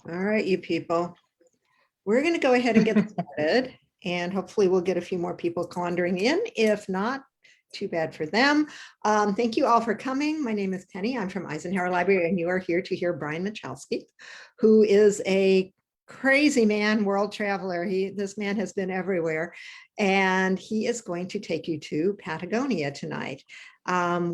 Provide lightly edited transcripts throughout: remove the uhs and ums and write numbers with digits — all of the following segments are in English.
All right, you people. We're going to go ahead and get started, and hopefully we'll get a few more people wandering in. If not, too bad for them. Thank you all for coming. My name is Penny. I'm from Eisenhower Library, and you are here to hear Brian Michalski, who is a crazy man, world traveler. This man has been everywhere, and he is going to take you to Patagonia tonight.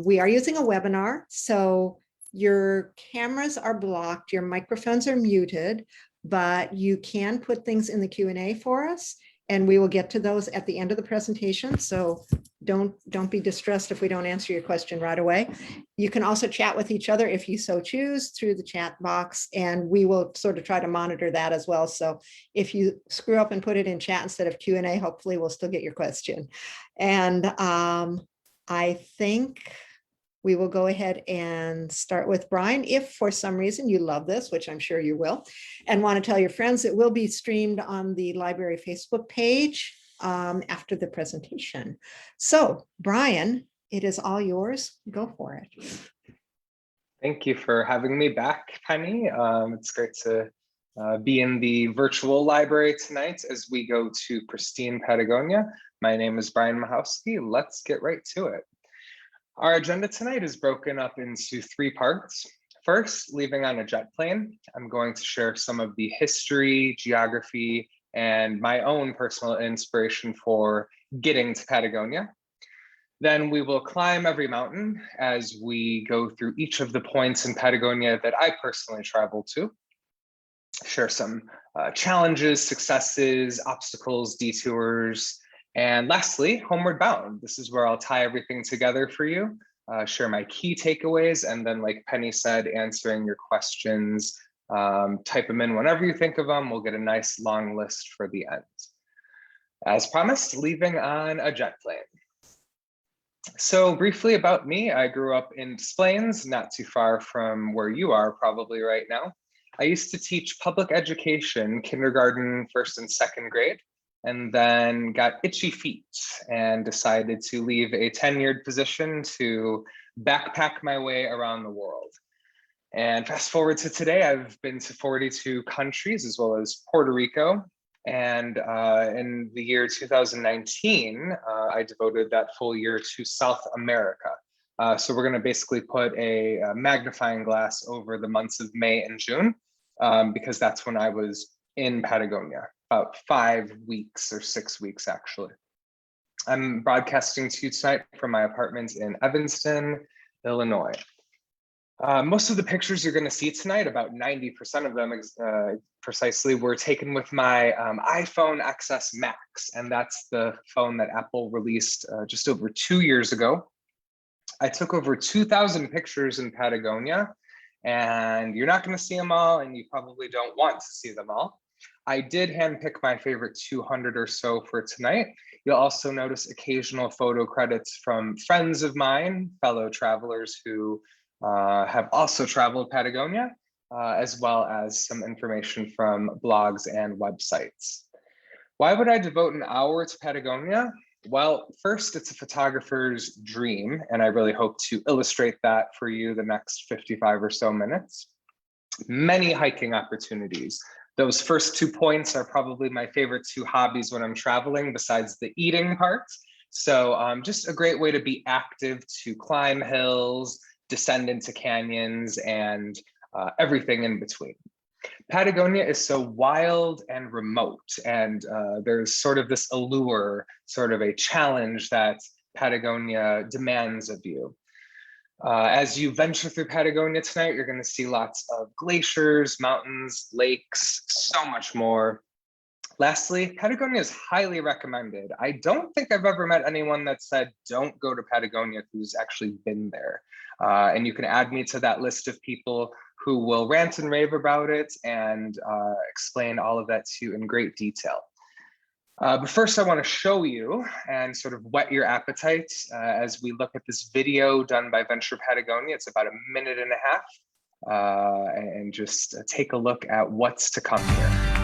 We are using a webinar, so your cameras are blocked, your microphones are muted, but you can put things in the Q&A for us, and we will get to those at the end of the presentation. So don't be distressed if we don't answer your question right away. You can also chat with each other if you so choose through the chat box, and we will sort of try to monitor that as well. So if you screw up and put it in chat instead of Q&A, hopefully we'll still get your question. And I think we will go ahead and start with Brian. If for some reason you love this, which I'm sure you will, and want to tell your friends, it will be streamed on the library Facebook page after the presentation. So Brian, it is all yours. Go for it. Thank you for having me back, Penny. It's great to be in the virtual library tonight as we go to Pristine Patagonia. My name is Brian Michalski. Let's get right to it. Our agenda tonight is broken up into 3 parts. First, leaving on a jet plane, I'm going to share some of the history, geography, and my own personal inspiration for getting to Patagonia. Then we will climb every mountain as we go through each of the points in Patagonia that I personally traveled to. Share some challenges, successes, obstacles, detours. And lastly, homeward bound. This is where I'll tie everything together for you, share my key takeaways, and then, like Penny said, answering your questions. Type them in whenever you think of them. We'll get a nice long list for the end. As promised, leaving on a jet plane. So briefly about me, I grew up in Des Plaines, not too far from where you are probably right now. I used to teach public education, kindergarten, 1st and 2nd grade. And then got itchy feet and decided to leave a tenured position to backpack my way around the world. And fast forward to today, I've been to 42 countries as well as Puerto Rico. And in the year 2019, I devoted that full year to South America. So we're going to basically put a magnifying glass over the months of May and June, because that's when I was in Patagonia. About 5 weeks or 6 weeks, actually. I'm broadcasting to you tonight from my apartment in Evanston, Illinois. Most of the pictures you're going to see tonight, about 90% of them precisely, were taken with my iPhone XS Max, and that's the phone that Apple released just over 2 years ago. I took over 2,000 pictures in Patagonia, and you're not going to see them all, and you probably don't want to see them all. I did handpick my favorite 200 or so for tonight. You'll also notice occasional photo credits from friends of mine, fellow travelers who have also traveled Patagonia, as well as some information from blogs and websites. Why would I devote an hour to Patagonia? Well, first, it's a photographer's dream, and I really hope to illustrate that for you the next 55 or so minutes. Many hiking opportunities. Those first 2 points are probably my favorite 2 hobbies when I'm traveling, besides the eating part. So just a great way to be active, to climb hills, descend into canyons, and everything in between. Patagonia is so wild and remote, and there's sort of this allure, sort of a challenge that Patagonia demands of you. As you venture through Patagonia tonight, you're going to see lots of glaciers, mountains, lakes, so much more. Lastly, Patagonia is highly recommended. I don't think I've ever met anyone that said don't go to Patagonia who's actually been there. And you can add me to that list of people who will rant and rave about it and explain all of that to you in great detail. But first, I want to show you and sort of whet your appetite as we look at this video done by Venture Patagonia. It's about 1.5 minutes, and just take a look at what's to come here.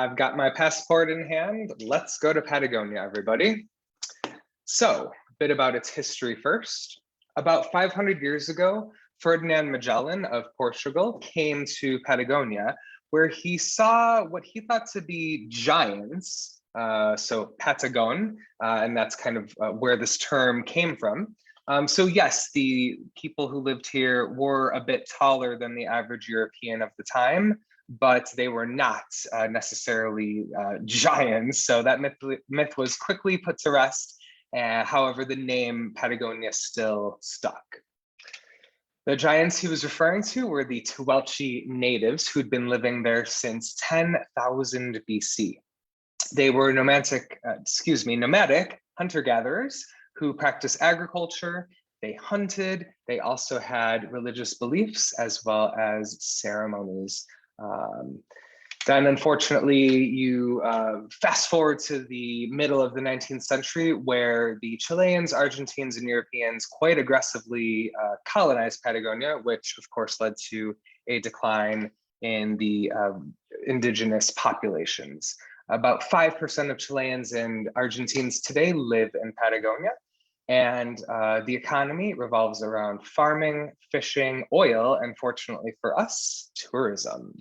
I've got my passport in hand. Let's go to Patagonia, everybody. So, a bit about its history first. About 500 years ago, Ferdinand Magellan of Portugal came to Patagonia, where he saw what he thought to be giants, so Patagon, and that's kind of where this term came from. So yes, the people who lived here were a bit taller than the average European of the time, but they were not necessarily giants. So that myth was quickly put to rest. However, the name Patagonia still stuck. The giants he was referring to were the Tehuelche natives who'd been living there since 10,000 BC. They were nomadic hunter-gatherers who practiced agriculture. They hunted. They also had religious beliefs as well as ceremonies. Then unfortunately, you fast forward to the middle of the 19th century, where the Chileans, Argentines, and Europeans quite aggressively colonized Patagonia, which of course led to a decline in the indigenous populations. About 5% of Chileans and Argentines today live in Patagonia, and the economy revolves around farming, fishing, oil, and fortunately for us, tourism.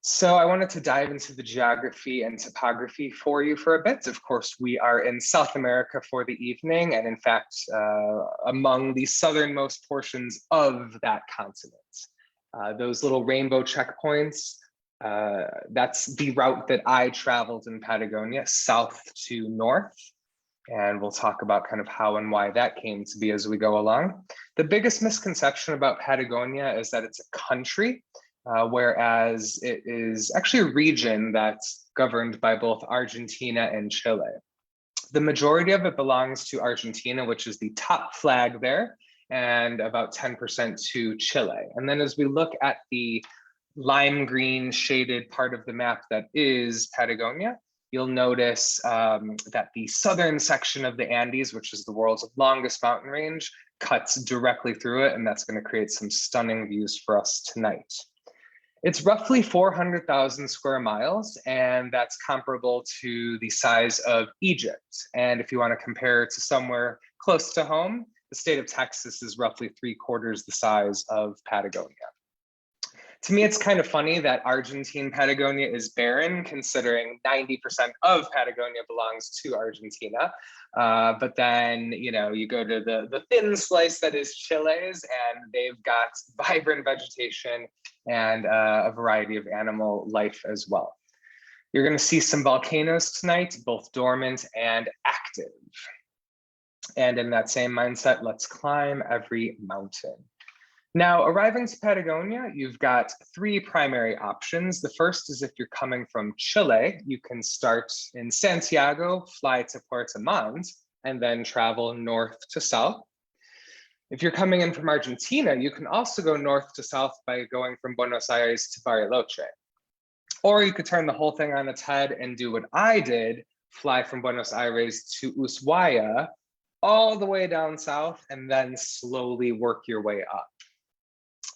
So I wanted to dive into the geography and topography for you for a bit. Of course, we are in South America for the evening, and in fact, among the southernmost portions of that continent. Those little rainbow checkpoints, that's the route that I traveled in Patagonia, south to north. And we'll talk about kind of how and why that came to be as we go along. The biggest misconception about Patagonia is that it's a country. Whereas it is actually a region that's governed by both Argentina and Chile. The majority of it belongs to Argentina, which is the top flag there, and about 10% to Chile. And then as we look at the lime green shaded part of the map that is Patagonia, you'll notice that the southern section of the Andes, which is the world's longest mountain range, cuts directly through it, and that's going to create some stunning views for us tonight. It's roughly 400,000 square miles, and that's comparable to the size of Egypt. And if you want to compare it to somewhere close to home, the state of Texas is roughly 3/4 the size of Patagonia. To me, it's kind of funny that Argentine Patagonia is barren, considering 90% of Patagonia belongs to Argentina. But then, you know, you go to the thin slice that is Chile's, and they've got vibrant vegetation and a variety of animal life as well. You're going to see some volcanoes tonight, both dormant and active. And in that same mindset, let's climb every mountain. Now, arriving to Patagonia, you've got three primary options. The first is if you're coming from Chile, you can start in Santiago, fly to Puerto Montt, and then travel north to south. If you're coming in from Argentina, you can also go north to south by going from Buenos Aires to Bariloche. Or you could turn the whole thing on its head and do what I did, fly from Buenos Aires to Ushuaia, all the way down south, and then slowly work your way up.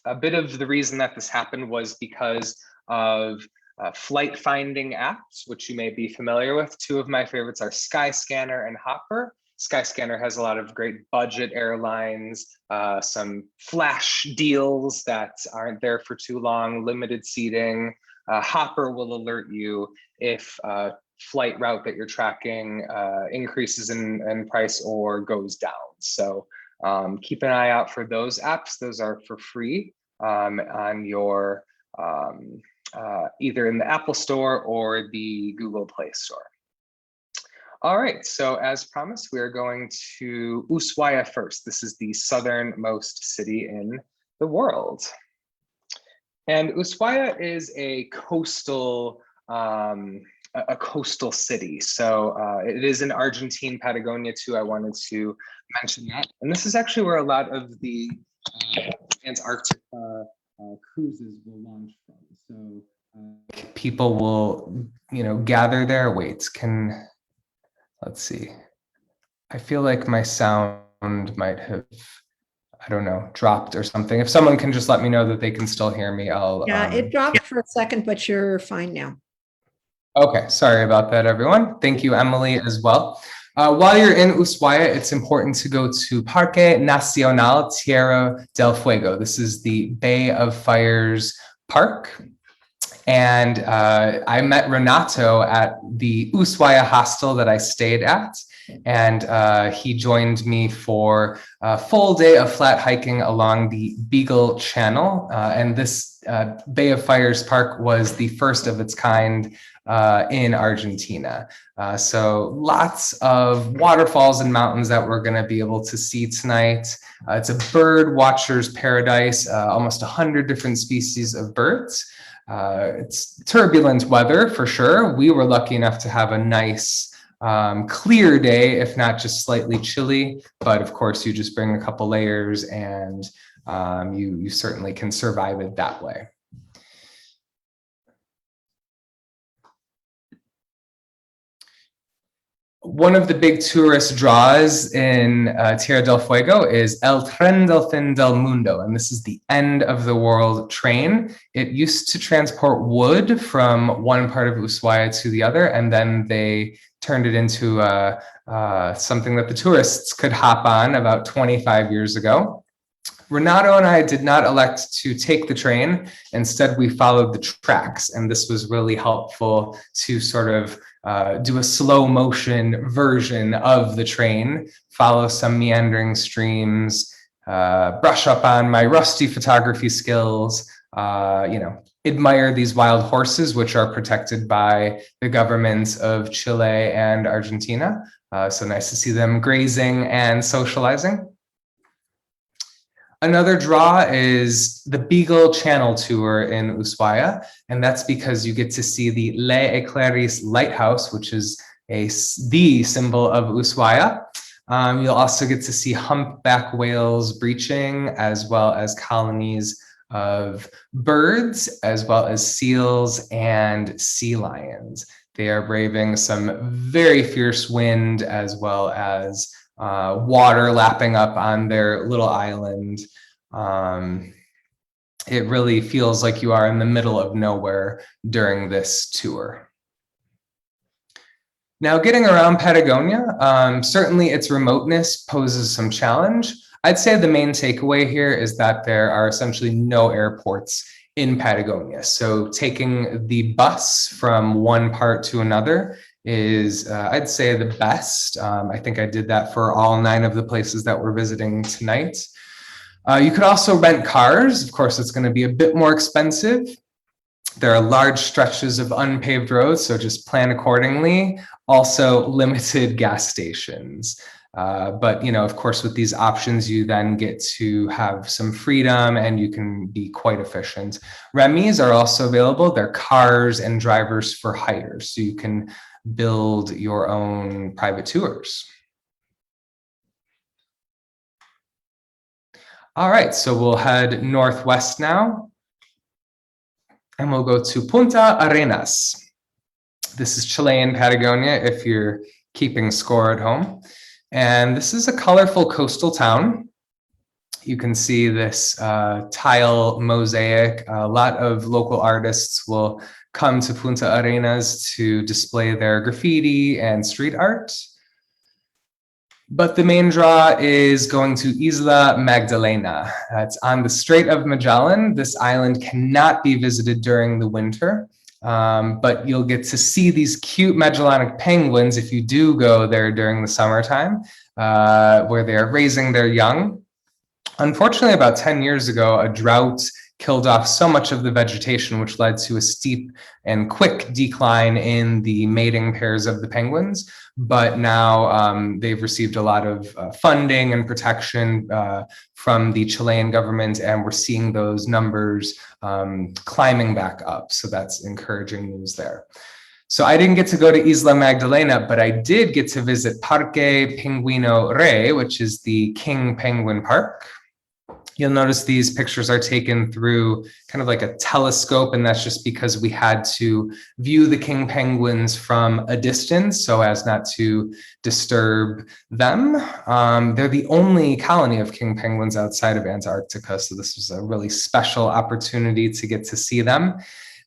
A bit of the reason that this happened was because of flight finding apps, which you may be familiar with. Two of my favorites are Skyscanner and Hopper. Skyscanner has a lot of great budget airlines, some flash deals that aren't there for too long, limited seating. Hopper will alert you if a flight route that you're tracking increases in price or goes down. So keep an eye out for those apps. Those are for free on your either in the Apple Store or the Google Play Store. All right, so as promised, we are going to Ushuaia first. This is the southernmost city in the world. And Ushuaia is a coastal city. So it is in Argentine Patagonia too. I wanted to mention that. And this is actually where a lot of the Antarctic cruises will launch from. So people will, gather there. Let's see. I feel like my sound might have I don't know, dropped or something. If someone can just let me know that they can still hear me, I'll. Yeah, it dropped for a second, but you're fine now. Okay, sorry about that, everyone. Thank you, Emily, as well. While you're in Ushuaia, it's important to go to Parque Nacional Tierra del Fuego. This is the Bay of Fires Park. And I met Renato at the Ushuaia hostel that I stayed at. And he joined me for a full day of flat hiking along the Beagle Channel. And this Bay of Fires Park was the first of its kind in Argentina. So lots of waterfalls and mountains that we're going to be able to see tonight. It's a bird watcher's paradise, almost 100 different species of birds. It's turbulent weather for sure. We were lucky enough to have a nice clear day, if not just slightly chilly. But of course, you just bring a couple layers and you certainly can survive it that way. One of the big tourist draws in Tierra del Fuego is El Tren del Fin del Mundo, and this is the end of the world train. It used to transport wood from one part of Ushuaia to the other, and then they turned it into something that the tourists could hop on about 25 years ago. Renato and I did not elect to take the train. Instead, we followed the tracks, and this was really helpful to sort of do a slow motion version of the train, follow some meandering streams, brush up on my rusty photography skills, admire these wild horses, which are protected by the governments of Chile and Argentina. So nice to see them grazing and socializing. Another draw is the Beagle Channel tour in Ushuaia, and that's because you get to see the Le Eclairis lighthouse, which is the symbol of Ushuaia. You'll also get to see humpback whales breaching, as well as colonies of birds, as well as seals and sea lions. They are braving some very fierce wind, as well as water lapping up on their little island. It really feels like you are in the middle of nowhere during this tour. Now, getting around Patagonia, certainly its remoteness poses some challenge. I'd say the main takeaway here is that there are essentially no airports in Patagonia. So taking the bus from one part to another is, I'd say, the best. I think I did that for all 9 of the places that we're visiting tonight. You could also rent cars. Of course, it's going to be a bit more expensive. There are large stretches of unpaved roads, so just plan accordingly. Also, limited gas stations. But, of course, with these options, you then get to have some freedom and you can be quite efficient. Remis are also available. They're cars and drivers for hire, so you can build your own private tours. All right, so we'll head northwest now, and we'll go to Punta Arenas. This is Chilean Patagonia, if you're keeping score at home. And this is a colorful coastal town. You can see this tile mosaic. A lot of local artists will come to Punta Arenas to display their graffiti and street art. But the main draw is going to Isla Magdalena. It's on the Strait of Magellan. This island cannot be visited during the winter, but you'll get to see these cute Magellanic penguins if you do go there during the summertime, where they're raising their young. Unfortunately, about 10 years ago, a drought killed off so much of the vegetation, which led to a steep and quick decline in the mating pairs of the penguins. But now they've received a lot of funding and protection from the Chilean government, and we're seeing those numbers climbing back up. So that's encouraging news there. So I didn't get to go to Isla Magdalena, but I did get to visit Parque Pingüino Rey, which is the King Penguin Park. You'll notice these pictures are taken through kind of like a telescope, and that's just because we had to view the king penguins from a distance so as not to disturb them. They're the only colony of king penguins outside of Antarctica, so this was a really special opportunity to get to see them.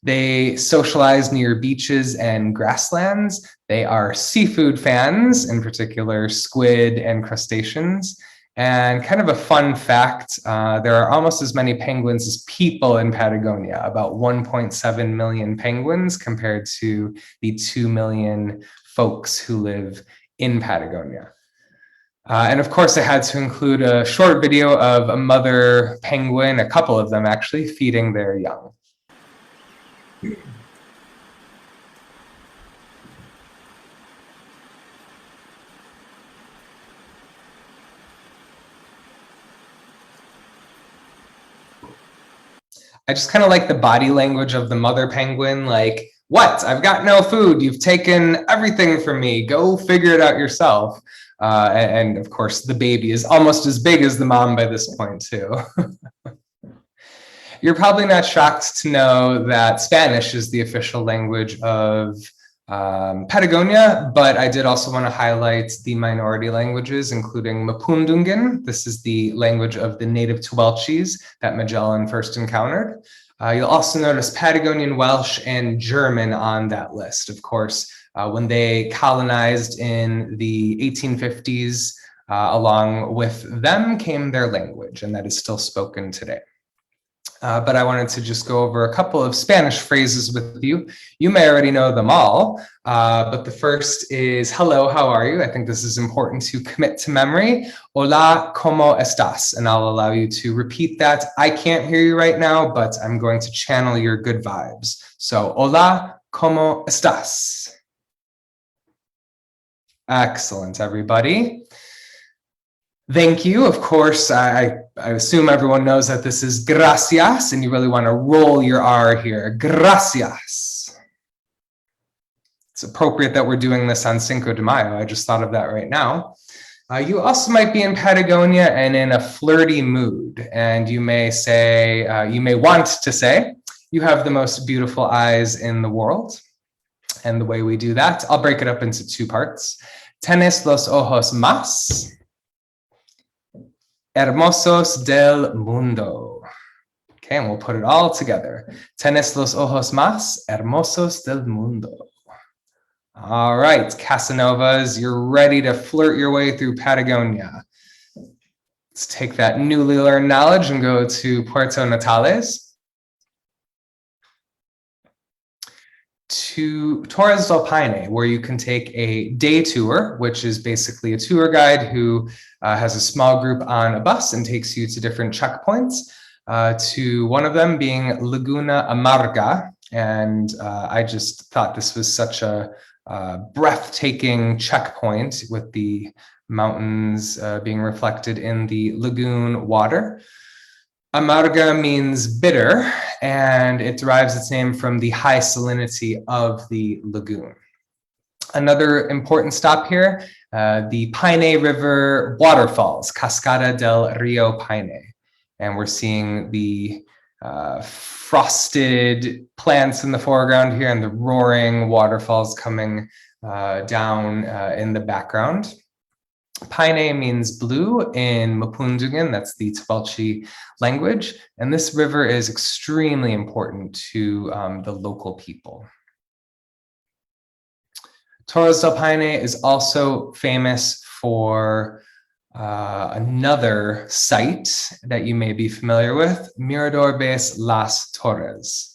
They socialize near beaches and grasslands. They are seafood fans, in particular squid and crustaceans. And kind of a fun fact, there are almost as many penguins as people in Patagonia, about 1.7 million penguins compared to the 2 million folks who live in Patagonia. And of course, I had to include a short video of a mother penguin, a couple of them actually, feeding their young. I just kind of like the body language of the mother penguin, like, what? I've got no food. You've taken everything from me. Go figure it out yourself. And of course, the baby is almost as big as the mom by this point, too. You're probably not shocked to know that Spanish is the official language of Patagonia, but I did also want to highlight the minority languages, including Mapudungun. This is the language of the native Tuwelchis that Magellan first encountered. You'll also notice Patagonian Welsh and German on that list. Of course, when they colonized in the 1850s, along with them came their language, and that is still spoken today. But I wanted to just go over a couple of Spanish phrases with you. You may already know them all, but the first is, hello, how are you? I think this is important to commit to memory. Hola, ¿cómo estás? And I'll allow you to repeat that. I can't hear you right now, but I'm going to channel your good vibes. So, hola, ¿cómo estás? Excellent, everybody. Thank you. Of course, I assume everyone knows that this is gracias, and you really want to roll your R here. Gracias. It's appropriate that we're doing this on Cinco de Mayo. I just thought of that right now. You also might be in Patagonia and in a flirty mood, and you may say, you may want to say, you have the most beautiful eyes in the world. And the way we do that, I'll break it up into two parts. Tienes los ojos más hermosos del mundo. Okay, and we'll put it all together. Tienes los ojos más hermosos del mundo. All right, Casanovas, you're ready to flirt your way through Patagonia. Let's take that newly learned knowledge and go to Puerto Natales. To Torres del Paine, where you can take a day tour, which is basically a tour guide who has a small group on a bus and takes you to different checkpoints, to one of them being Laguna Amarga. And I just thought this was such a breathtaking checkpoint with the mountains being reflected in the lagoon water. Amarga means bitter, and it derives its name from the high salinity of the lagoon. Another important stop here, the Paine River waterfalls, Cascada del Rio Paine. And we're seeing the frosted plants in the foreground here and the roaring waterfalls coming down in the background. Paine means blue in Mapudungun, that's the Tuwelchi language, and this river is extremely important to the local people. Torres del Paine is also famous for another site that you may be familiar with, Mirador Base Las Torres.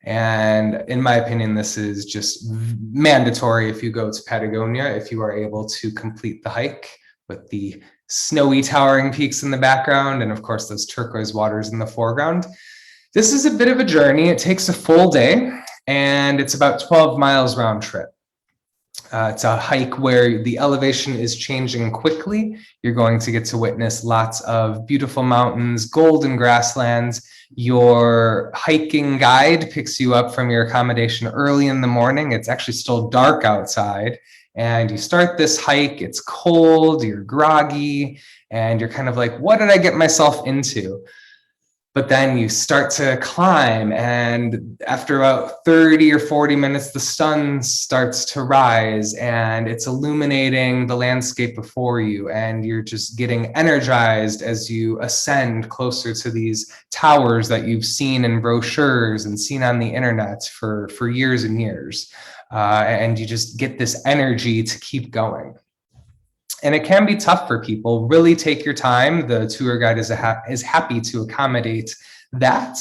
And in my opinion, this is just mandatory if you go to Patagonia, if you are able to complete the hike with the snowy towering peaks in the background and of course those turquoise waters in the foreground. This is a bit of a journey. It takes a full day and it's about 12 miles round trip. It's a hike where the elevation is changing quickly. You're going to get to witness lots of beautiful mountains, golden grasslands. Your hiking guide picks you up from your accommodation early in the morning. It's actually still dark outside. And you start this hike, it's cold, you're groggy, and you're kind of like, what did I get myself into? But then you start to climb, and after about 30 or 40 minutes, the sun starts to rise and it's illuminating the landscape before you, and you're just getting energized as you ascend closer to these towers that you've seen in brochures and seen on the internet for years and years. And you just get this energy to keep going. And it can be tough for people. Really take your time. The tour guide is happy to accommodate that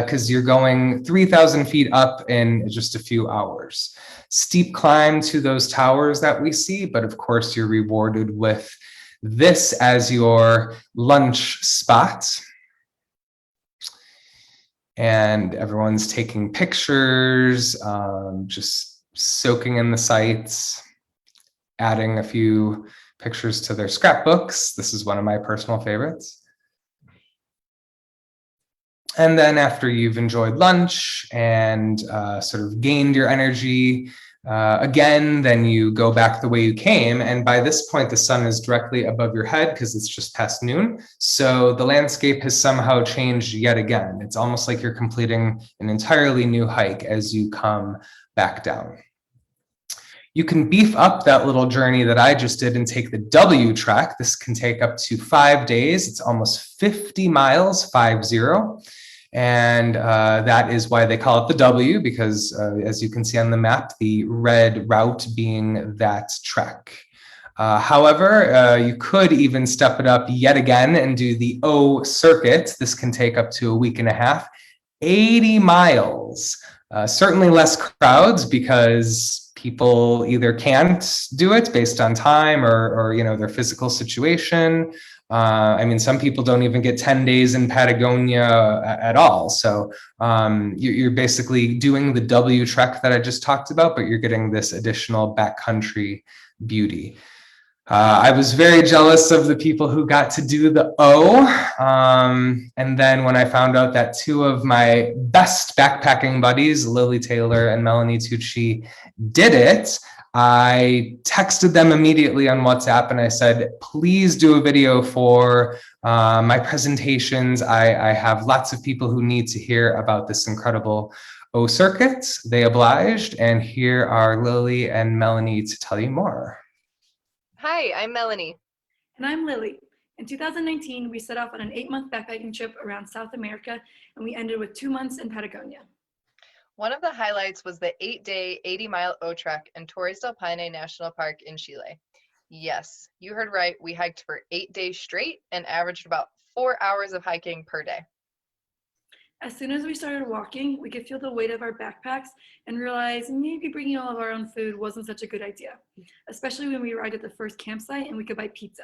because you're going 3,000 feet up in just a few hours. Steep climb to those towers that we see, but of course you're rewarded with this as your lunch spot. And everyone's taking pictures, just soaking in the sights, adding a few pictures to their scrapbooks. This is one of my personal favorites. And then after you've enjoyed lunch and sort of gained your energy again, then you go back the way you came. And by this point, the sun is directly above your head because it's just past noon. So the landscape has somehow changed yet again. It's almost like you're completing an entirely new hike as you come back down. You can beef up that little journey that I just did and take the W trek. This can take up to 5 days. It's almost 50 miles, 50. And that is why they call it the W, because as you can see on the map, the red route being that trek. However, you could even step it up yet again and do the O circuit. This can take up to a week and a half, 80 miles. Certainly less crowds because people either can't do it based on time or their physical situation. I mean, some people don't even get 10 days in Patagonia at all. So you're basically doing the W trek that I just talked about, but you're getting this additional backcountry beauty. I was very jealous of the people who got to do the O. And then when I found out that two of my best backpacking buddies, Lily Taylor and Melanie Tucci, did it, I texted them immediately on WhatsApp and I said, please do a video for my presentations. I have lots of people who need to hear about this incredible O circuit. They obliged, and here are Lily and Melanie to tell you more. Hi, I'm Melanie. And I'm Lily. In 2019, we set off on an 8-month backpacking trip around South America, and we ended with 2 months in Patagonia. One of the highlights was the 8-day, 80-mile O trek in Torres del Paine National Park in Chile. Yes, you heard right. We hiked for 8 days straight and averaged about 4 hours of hiking per day. As soon as we started walking, we could feel the weight of our backpacks and realize maybe bringing all of our own food wasn't such a good idea, especially when we arrived at the first campsite and we could buy pizza.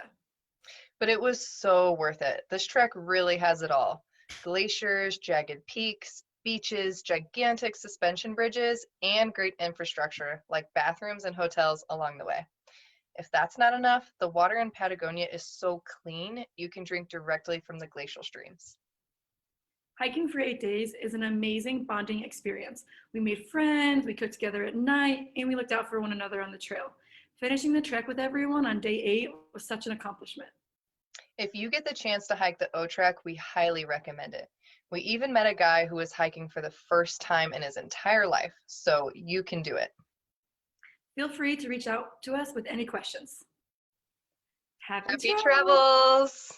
But it was so worth it. This trek really has it all. Glaciers, jagged peaks, beaches, gigantic suspension bridges, and great infrastructure like bathrooms and hotels along the way. If that's not enough, the water in Patagonia is so clean, you can drink directly from the glacial streams. Hiking for 8 days is an amazing bonding experience. We made friends, we cooked together at night, and we looked out for one another on the trail. Finishing the trek with everyone on day 8 was such an accomplishment. If you get the chance to hike the O trek, we highly recommend it. We even met a guy who was hiking for the first time in his entire life, so you can do it. Feel free to reach out to us with any questions. Happy travels!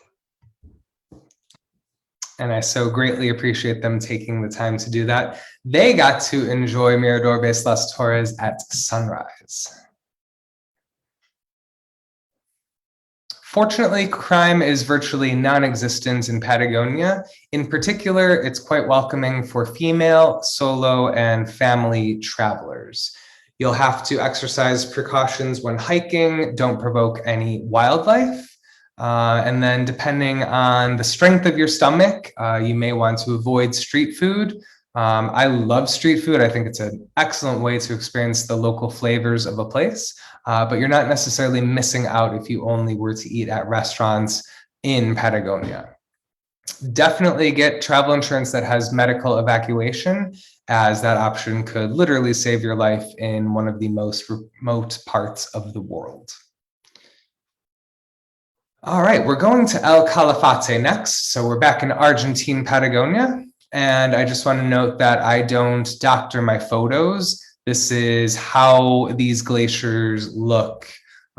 And I so greatly appreciate them taking the time to do that. They got to enjoy Mirador Base Las Torres at sunrise. Fortunately, crime is virtually non-existent in Patagonia. In particular, it's quite welcoming for female, solo, and family travelers. You'll have to exercise precautions when hiking, don't provoke any wildlife. And then depending on the strength of your stomach, you may want to avoid street food. I love street food. I think it's an excellent way to experience the local flavors of a place, but you're not necessarily missing out if you only were to eat at restaurants in Patagonia. Definitely get travel insurance that has medical evacuation, as that option could literally save your life in one of the most remote parts of the world. All right, we're going to El Calafate next. So we're back in Argentine Patagonia. And I just want to note that I don't doctor my photos. This is how these glaciers look.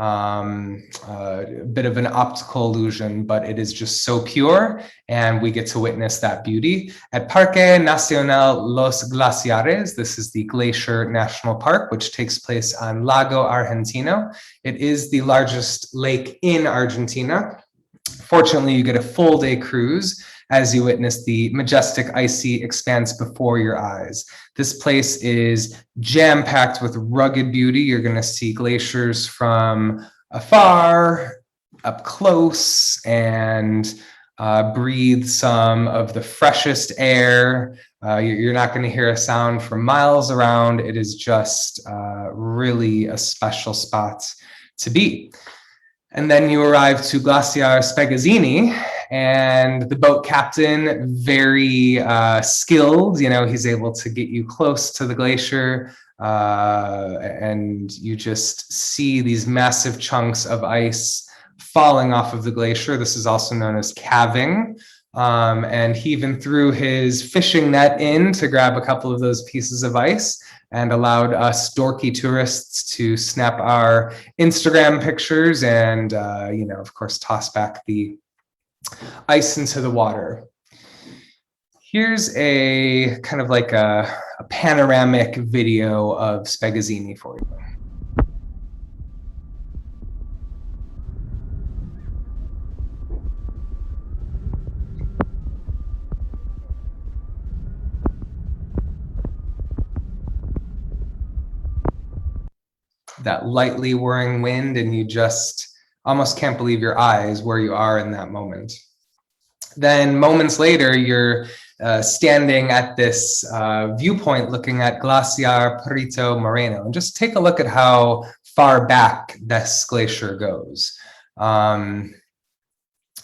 A bit of an optical illusion, but it is just so pure, and we get to witness that beauty. At Parque Nacional Los Glaciares, this is the Glacier National Park, which takes place on Lago Argentino. It is the largest lake in Argentina. Fortunately, you get a full day cruise as you witness the majestic icy expanse before your eyes. This place is jam-packed with rugged beauty. You're going to see glaciers from afar, up close, and breathe some of the freshest air. You're not going to hear a sound for miles around. It is just really a special spot to be. And then you arrive to Glaciar Spegazzini, and the boat captain, very skilled, he's able to get you close to the glacier, and you just see these massive chunks of ice falling off of the glacier. This is also known as calving. And he even threw his fishing net in to grab a couple of those pieces of ice and allowed us dorky tourists to snap our Instagram pictures and, of course, toss back the ice into the water. Here's a kind of like a panoramic video of Spegazzini for you. That lightly whirring wind, and you just almost can't believe your eyes where you are in that moment. Then moments later, you're standing at this viewpoint looking at Glaciar Perito Moreno, and just take a look at how far back this glacier goes.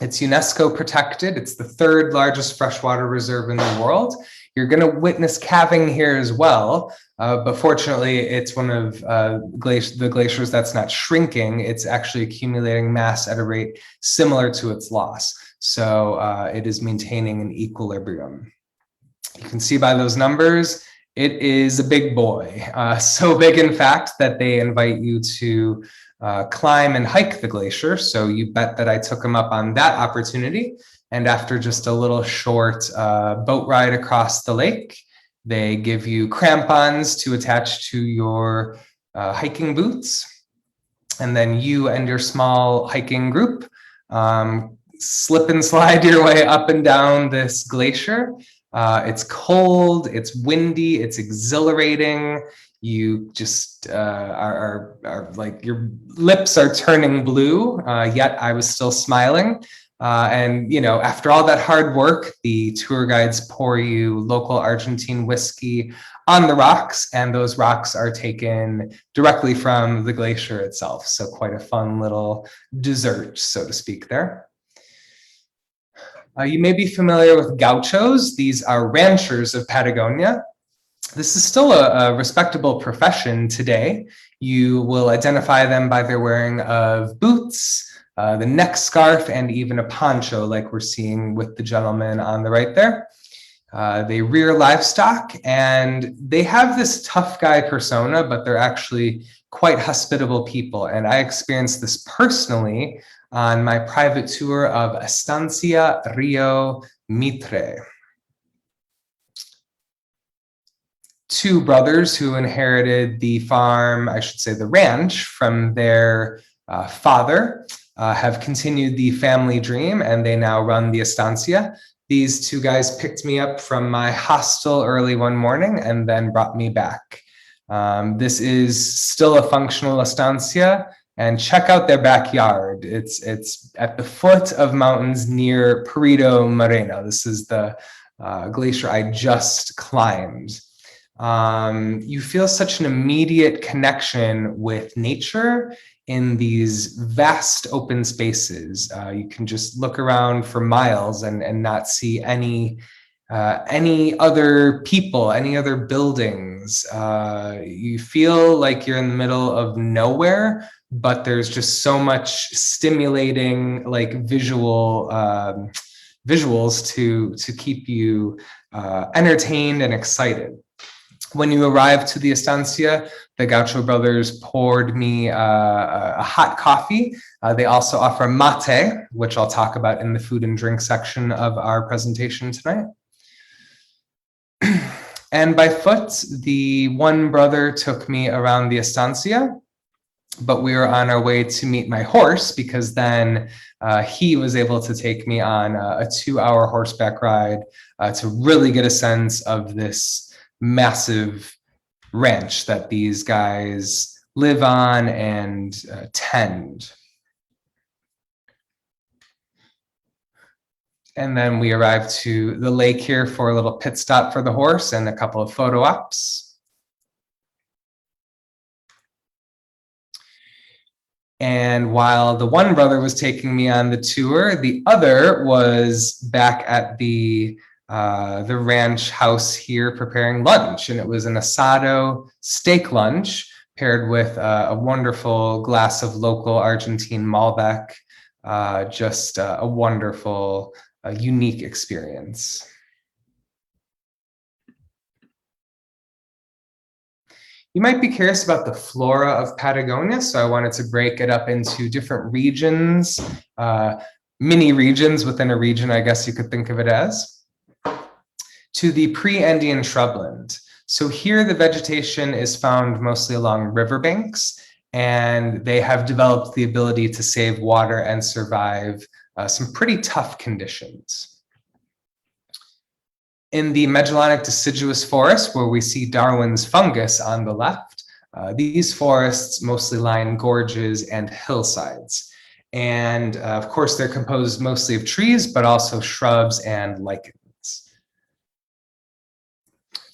It's UNESCO protected. It's the third largest freshwater reserve in the world. You're going to witness calving here as well, but fortunately, it's one of the glaciers that's not shrinking. It's actually accumulating mass at a rate similar to its loss. So it is maintaining an equilibrium. You can see by those numbers, it is a big boy. So big, in fact, that they invite you to climb and hike the glacier. So you bet that I took them up on that opportunity. And after just a little short boat ride across the lake, they give you crampons to attach to your hiking boots. And then you and your small hiking group slip and slide your way up and down this glacier. It's cold, it's windy, it's exhilarating. You just are like, your lips are turning blue, yet I was still smiling. And, after all that hard work, the tour guides pour you local Argentine whiskey on the rocks, and those rocks are taken directly from the glacier itself. So quite a fun little dessert, so to speak, there. You may be familiar with gauchos. These are ranchers of Patagonia. This is still a respectable profession today. You will identify them by their wearing of boots, the neck scarf, and even a poncho like we're seeing with the gentleman on the right there. They rear livestock, and they have this tough guy persona, but they're actually quite hospitable people. And I experienced this personally on my private tour of Estancia Rio Mitre. Two brothers who inherited the farm, I should say the ranch, from their father, have continued the family dream, and they now run the estancia. These two guys picked me up from my hostel early one morning and then brought me back. This is still a functional estancia, and check out their backyard. It's at the foot of mountains near Perito Moreno. This is the a glacier I just climbed. You feel such an immediate connection with nature in these vast open spaces. You can just look around for miles and not see any other people, any other buildings. You feel like you're in the middle of nowhere, but there's just so much stimulating, like visuals to keep you entertained and excited. When you arrive to the estancia, the Gaucho brothers poured me a hot coffee. They also offer mate, which I'll talk about in the food and drink section of our presentation tonight. And by foot, the one brother took me around the estancia, but we were on our way to meet my horse, because then he was able to take me on a 2-hour horseback ride to really get a sense of this massive ranch that these guys live on and tend. And then we arrived to the lake here for a little pit stop for the horse and a couple of photo ops. And while the one brother was taking me on the tour, the other was back at the ranch house here preparing lunch. And it was an asado steak lunch paired with a wonderful glass of local Argentine Malbec. Just a wonderful, unique experience. You might be curious about the flora of Patagonia, so I wanted to break it up into different regions, mini regions within a region, I guess you could think of it as. To the pre-Andean shrubland. So here the vegetation is found mostly along riverbanks, and they have developed the ability to save water and survive some pretty tough conditions. In the Magellanic deciduous forest, where we see Darwin's fungus on the left, these forests mostly line gorges and hillsides. And of course, they're composed mostly of trees, but also shrubs and lichens.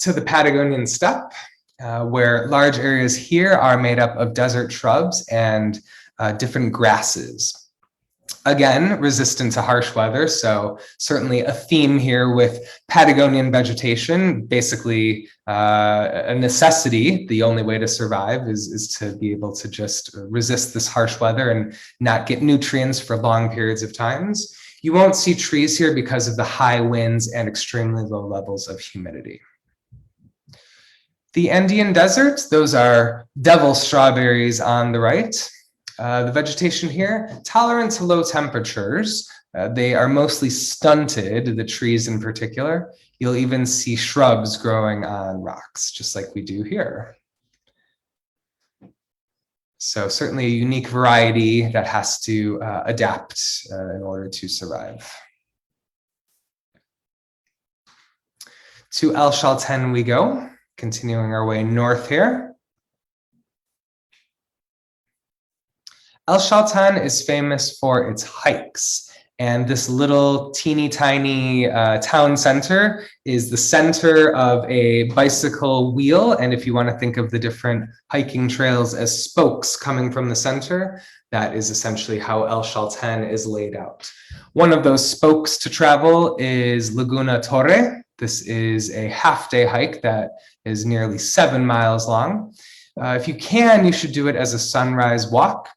To the Patagonian steppe, where large areas here are made up of desert shrubs and different grasses. Again, resistant to harsh weather, so certainly a theme here with Patagonian vegetation. Basically, a necessity. The only way to survive is to be able to just resist this harsh weather and not get nutrients for long periods of times. You won't see trees here because of the high winds and extremely low levels of humidity. The Andean desert, those are devil strawberries on the right. The vegetation here, tolerant to low temperatures. They are mostly stunted, the trees in particular. You'll even see shrubs growing on rocks, just like we do here. So certainly a unique variety that has to adapt in order to survive. To El Chaltén we go. Continuing our way north here. El Chaltén is famous for its hikes, and this little teeny tiny town center is the center of a bicycle wheel. And if you want to think of the different hiking trails as spokes coming from the center, that is essentially how El Chaltén is laid out. One of those spokes to travel is Laguna Torre. This is a half-day hike that is nearly 7 miles long. If you can, you should do it as a sunrise walk.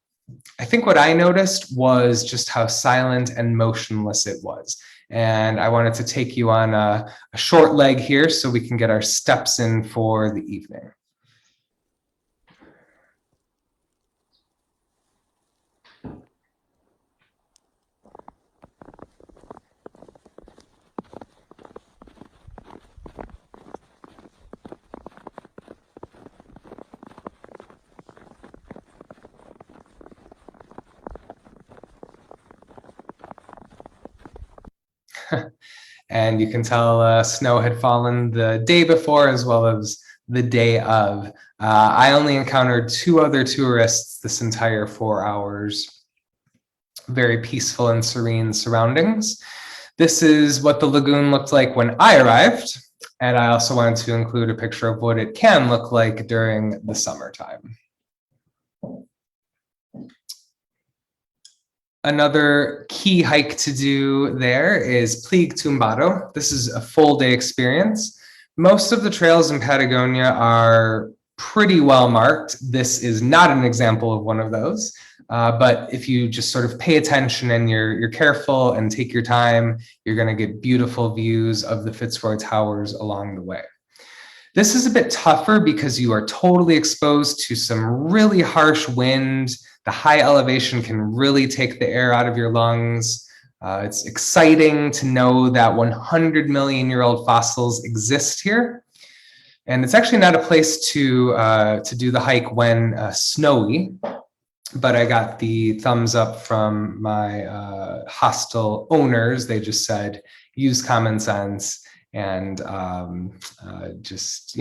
I think what I noticed was just how silent and motionless it was. And I wanted to take you on a short leg here so we can get our steps in for the evening. And you can tell snow had fallen the day before as well as the day of. I only encountered 2 other tourists this entire 4 hours. Very peaceful and serene surroundings. This is what the lagoon looked like when I arrived. And I also wanted to include a picture of what it can look like during the summertime. Another key hike to do there is Plig Tumbado. This is a full day experience. Most of the trails in Patagonia are pretty well marked. This is not an example of one of those. But if you just sort of pay attention and you're careful and take your time, you're going to get beautiful views of the Fitzroy Towers along the way. This is a bit tougher because you are totally exposed to some really harsh wind. The high elevation can really take the air out of your lungs. It's exciting to know that 100 million-year-old fossils exist here. And it's actually not a place to do the hike when snowy, but I got the thumbs up from my hostel owners. They just said, use common sense and just,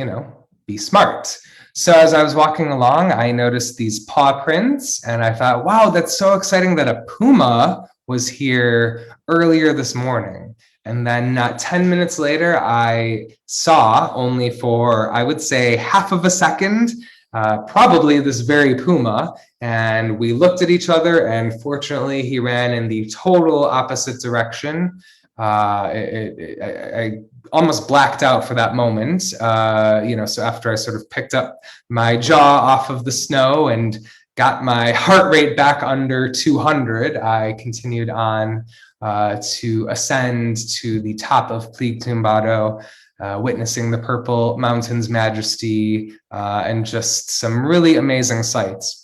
be smart. So as I was walking along, I noticed these paw prints and I thought, wow, that's so exciting that a puma was here earlier this morning. And then not 10 minutes later, I saw only for, I would say, half of a second, probably this very puma. And we looked at each other and fortunately he ran in the total opposite direction. I almost blacked out for that moment, so after I sort of picked up my jaw off of the snow and got my heart rate back under 200, I continued on to ascend to the top of Plig Tumbado, witnessing the Purple Mountains majesty and just some really amazing sights.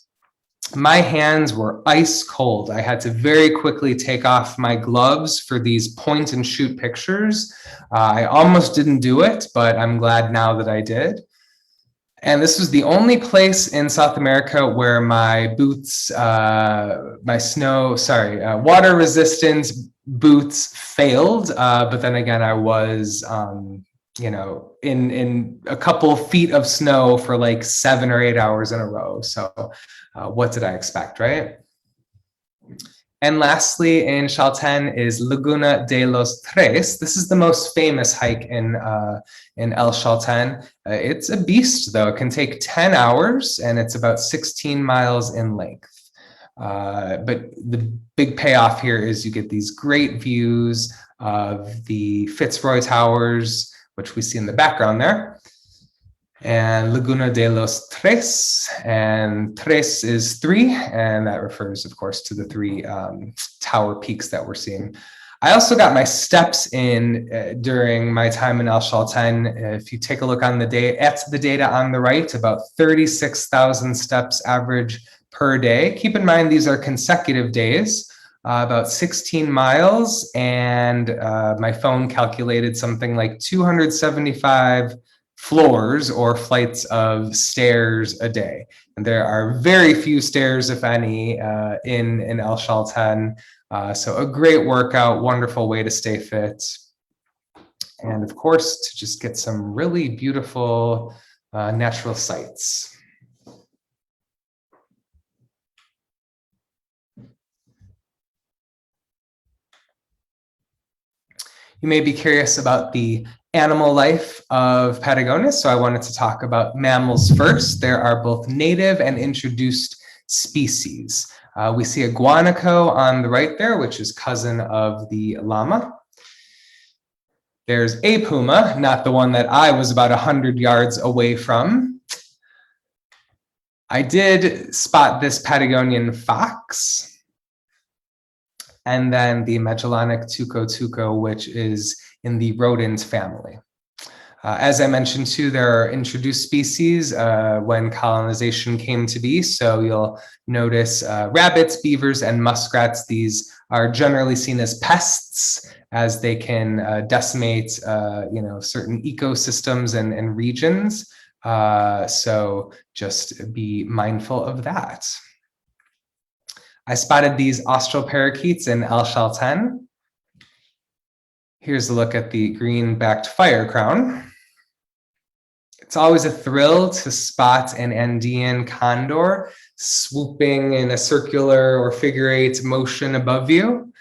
My hands were ice cold. I had to very quickly take off my gloves for these point and shoot pictures. I almost didn't do it, but I'm glad now that I did. And this was the only place in South America where my boots, water resistant boots failed. But then again, I was, in a couple feet of snow for like 7 or 8 hours in a row. So what did I expect, right? And lastly, in Chalten is Laguna de los Tres. This is the most famous hike in El Chalten. It's a beast, though. It can take 10 hours, and it's about 16 miles in length. But the big payoff here is you get these great views of the Fitzroy Towers, which we see in the background there, and Laguna de los Tres, and Tres is 3, and that refers, of course, to the 3 tower peaks that we're seeing. I also got my steps in during my time in El Chalten. If you take a look on the data on the right, about 36,000 steps average per day. Keep in mind, these are consecutive days. About 16 miles, and my phone calculated something like 275 floors or flights of stairs a day. And there are very few stairs, if any, in El Chalten. So a great workout, wonderful way to stay fit. And of course, to just get some really beautiful natural sights. You may be curious about the animal life of Patagonia, so I wanted to talk about mammals first. There are both native and introduced species. We see a guanaco on the right there, which is cousin of the llama. There's a puma, not the one that I was about 100 yards away from. I did spot this Patagonian fox, and then the Magellanic tuco, which is in the rodent family. As I mentioned too, there are introduced species when colonization came to be. So you'll notice rabbits, beavers, and muskrats. These are generally seen as pests, as they can decimate certain ecosystems and regions. So just be mindful of that. I spotted these austral parakeets in El Chalten. Here's a look at the green-backed fire crown. It's always a thrill to spot an Andean condor swooping in a circular or figure-8 motion above you.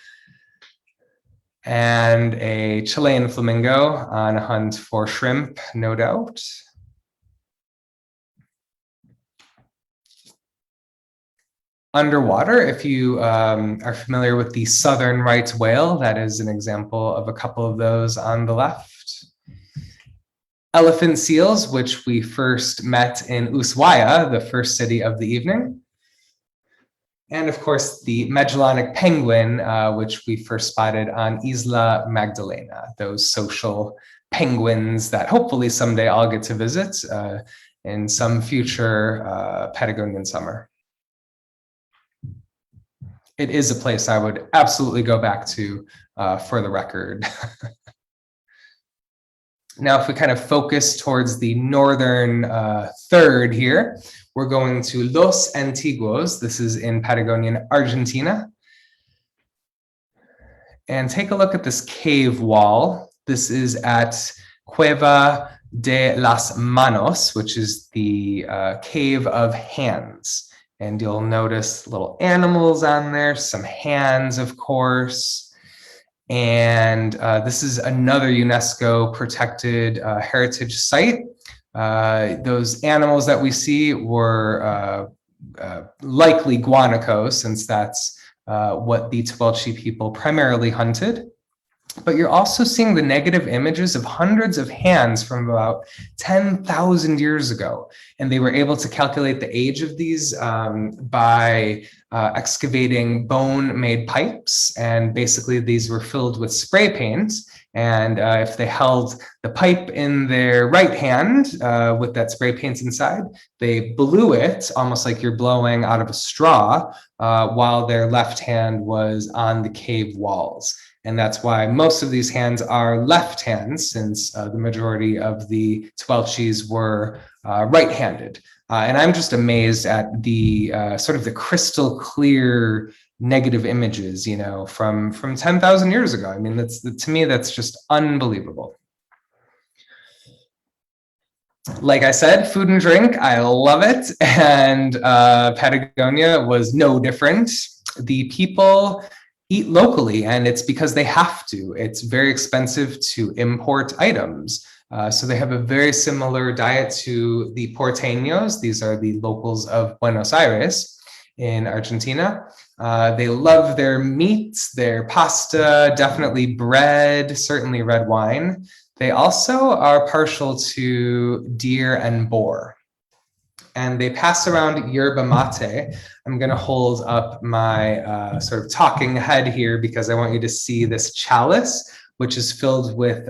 and a Chilean flamingo on a hunt for shrimp, no doubt. Underwater, if you are familiar with the southern right whale, that is an example of a couple of those on the left. Elephant seals, which we first met in Ushuaia, the first city of the evening. And of course, the Magellanic penguin, which we first spotted on Isla Magdalena, those social penguins that hopefully someday I'll get to visit in some future Patagonian summer. It is a place I would absolutely go back to for the record. Now, if we kind of focus towards the northern third here, we're going to Los Antiguos. This is in Patagonian, Argentina. And take a look at this cave wall. This is at Cueva de las Manos, which is the cave of hands. And you'll notice little animals on there, some hands, of course. And this is another UNESCO protected heritage site. Those animals that we see were likely guanaco, since that's what the Tehuelche people primarily hunted. But you're also seeing the negative images of hundreds of hands from about 10,000 years ago. And they were able to calculate the age of these by excavating bone-made pipes. And basically these were filled with spray paint. And if they held the pipe in their right hand with that spray paint inside, they blew it almost like you're blowing out of a straw while their left hand was on the cave walls. And that's why most of these hands are left hands, since the majority of the Tehuelches were right-handed. And I'm just amazed at the sort of the crystal clear negative images, you know, from 10,000 years ago. I mean, to me, that's just unbelievable. Like I said, food and drink, I love it. And Patagonia was no different. The people eat locally, and it's because they have to. It's very expensive to import items. So they have a very similar diet to the porteños. These are the locals of Buenos Aires in Argentina. They love their meats, their pasta, definitely bread, certainly red wine. They also are partial to deer and boar. And they pass around yerba mate. I'm going to hold up my sort of talking head here because I want you to see this chalice, which is filled with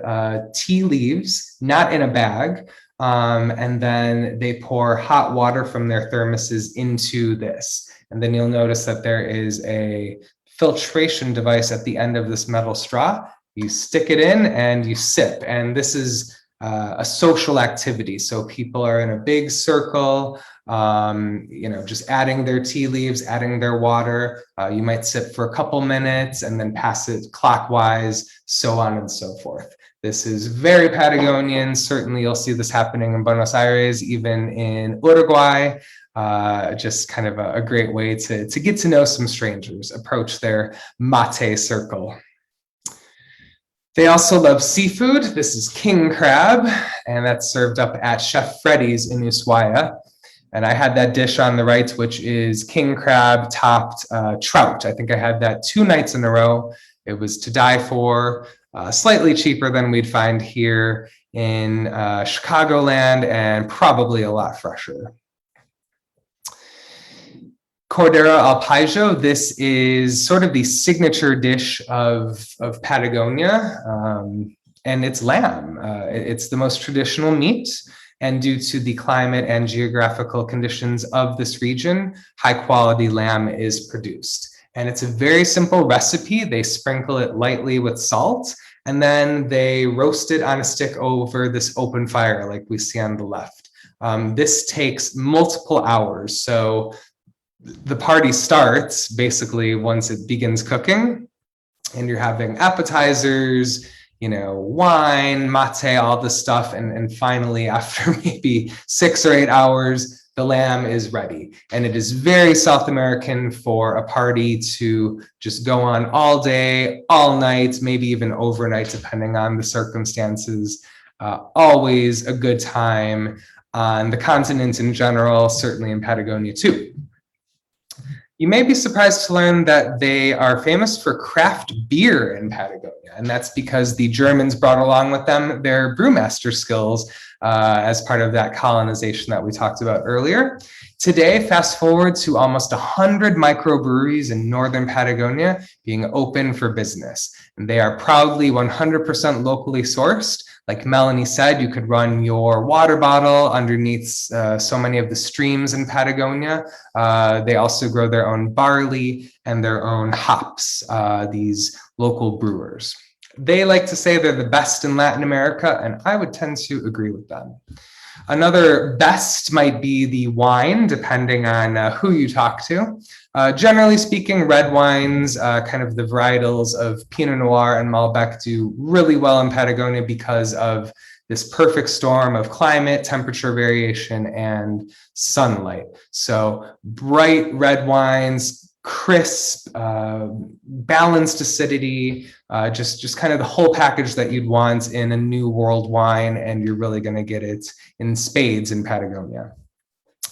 tea leaves, not in a bag. And then they pour hot water from their thermoses into this. And then you'll notice that there is a filtration device at the end of this metal straw. You stick it in and you sip. And this is a social activity. So people are in a big circle, you know, just adding their tea leaves, adding their water. You might sip for a couple minutes and then pass it clockwise, so on and so forth. This is very Patagonian. Certainly you'll see this happening in Buenos Aires, even in Uruguay. Just kind of a great way to get to know some strangers, approach their mate circle. They also love seafood. This is king crab, and that's served up at Chef Freddy's in Ushuaia. And I had that dish on the right, which is king crab topped trout. I think I had that 2 nights in a row. It was to die for, slightly cheaper than we'd find here in Chicagoland, and probably a lot fresher. Cordero al Pajo, this is sort of the signature dish of Patagonia, and it's lamb. It's the most traditional meat, and due to the climate and geographical conditions of this region, high quality lamb is produced. And it's a very simple recipe. They sprinkle it lightly with salt, and then they roast it on a stick over this open fire like we see on the left. This takes multiple hours. So the party starts basically once it begins cooking, and you're having appetizers, you know, wine, mate, all this stuff. And finally, after maybe 6 or 8 hours, the lamb is ready. And it is very South American for a party to just go on all day, all night, maybe even overnight, depending on the circumstances. Always a good time on the continent in general, certainly in Patagonia too. You may be surprised to learn that they are famous for craft beer in Patagonia, and that's because the Germans brought along with them their brewmaster skills as part of that colonization that we talked about earlier. Today, fast forward to almost 100 microbreweries in northern Patagonia being open for business, and they are proudly 100% locally sourced. Like Melanie said, you could run your water bottle underneath so many of the streams in Patagonia. They also grow their own barley and their own hops, these local brewers. They like to say they're the best in Latin America, and I would tend to agree with them. Another best might be the wine, depending on who you talk to. Generally speaking, red wines, kind of the varietals of Pinot Noir and Malbec, do really well in Patagonia because of this perfect storm of climate, temperature variation, and sunlight. So bright red wines, crisp, balanced acidity, just kind of the whole package that you'd want in a new world wine, and you're really going to get it in spades in Patagonia.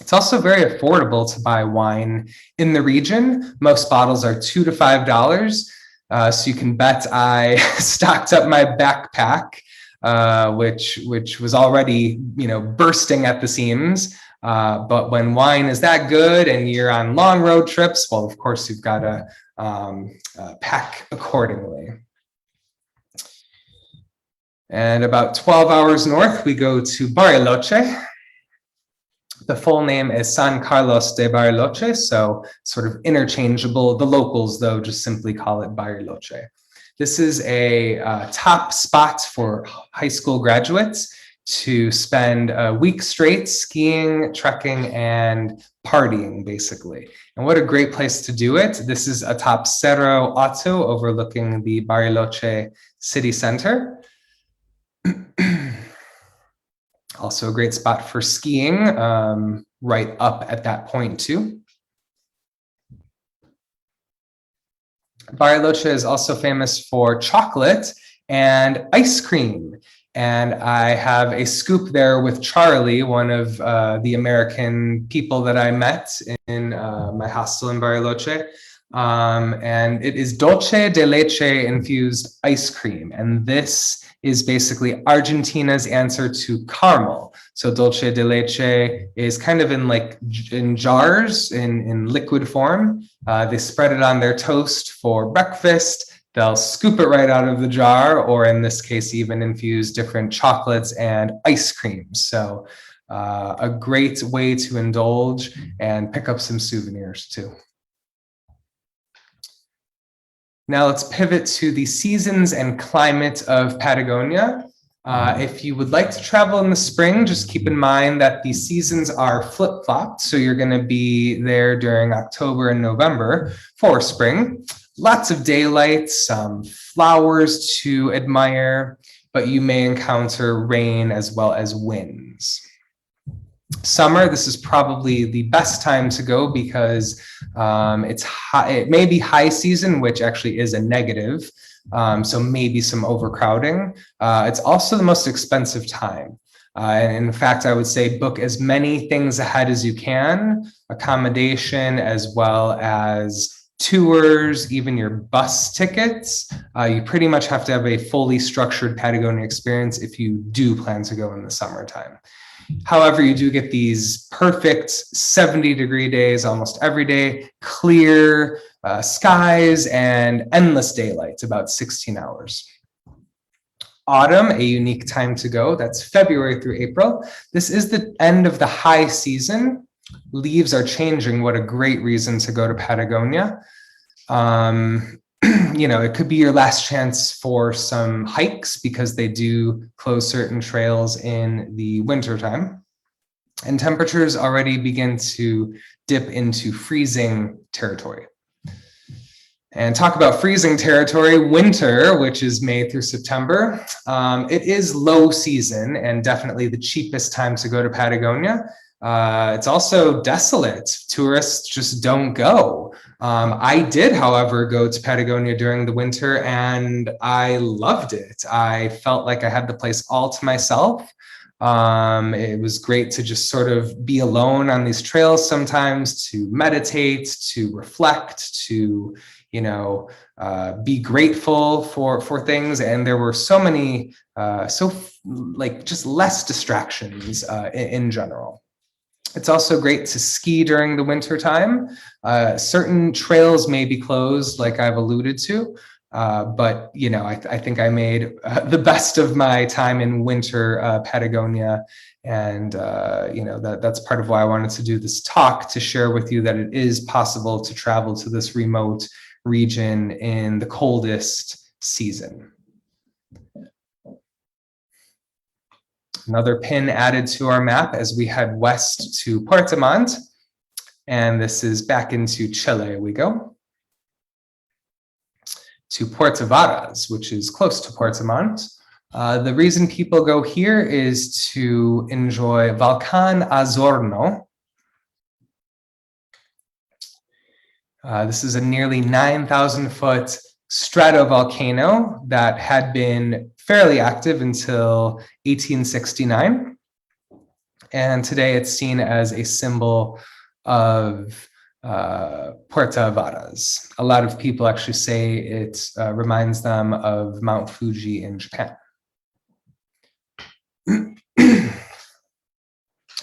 It's also very affordable to buy wine in the region. Most bottles are $2 to $5, so you can bet I stocked up my backpack, which was already, bursting at the seams. But when wine is that good and you're on long road trips, well, of course, you've got to pack accordingly. And about 12 hours north, we go to Bariloche. The full name is San Carlos de Bariloche, so sort of interchangeable. The locals, though, just simply call it Bariloche. This is a top spot for high school graduates to spend a week straight skiing, trekking, and partying, basically. And what a great place to do it. This is atop Cerro Alto overlooking the Bariloche city center. Also a great spot for skiing, right up at that point too. Bariloche is also famous for chocolate and ice cream. And I have a scoop there with Charlie, one of the American people that I met in my hostel in Bariloche. And it is dulce de leche infused ice cream. And this is basically Argentina's answer to caramel. So dulce de leche is kind of in jars, in liquid form. They spread it on their toast for breakfast. They'll scoop it right out of the jar, or in this case, even infuse different chocolates and ice creams. So a great way to indulge and pick up some souvenirs too. Now let's pivot to the seasons and climate of Patagonia. If you would like to travel in the spring, just keep in mind that the seasons are flip-flopped. So you're going to be there during October and November for spring. Lots of daylight, some flowers to admire, but you may encounter rain as well as winds. Summer, this is probably the best time to go because it's high, it may be high season, which actually is a negative. So maybe some overcrowding. It's also the most expensive time. And in fact, I would say book as many things ahead as you can, accommodation as well as tours, even your bus tickets. You pretty much have to have a fully structured Patagonia experience if you do plan to go in the summertime. However, you do get these perfect 70-degree days almost every day, clear skies and endless daylight, about 16 hours. Autumn, a unique time to go. That's February through April. This is the end of the high season. Leaves are changing. What a great reason to go to Patagonia. It could be your last chance for some hikes because they do close certain trails in the wintertime. And temperatures already begin to dip into freezing territory. And talk about freezing territory, winter, which is May through September. It is low season and definitely the cheapest time to go to Patagonia. It's also desolate. Tourists just don't go. I did, however, go to Patagonia during the winter and I loved it. I felt like I had the place all to myself. It was great to just sort of be alone on these trails sometimes, to meditate, to reflect, to, you know, be grateful for things. And there were so many, just less distractions in general. It's also great to ski during the winter time. Certain trails may be closed, like I've alluded to, but you know, I think I made the best of my time in winter Patagonia, and you know, that's part of why I wanted to do this talk, to share with you that it is possible to travel to this remote region in the coldest season. Another pin added to our map as we head west to Puerto Montt. And this is back into Chile we go. To Puerto Varas, which is close to Puerto Montt. The reason people go here is to enjoy Volcán Azorno. This is a nearly 9,000 foot stratovolcano that had been fairly active until 1869. And today it's seen as a symbol of Puerto Varas. A lot of people actually say it reminds them of Mount Fuji in Japan.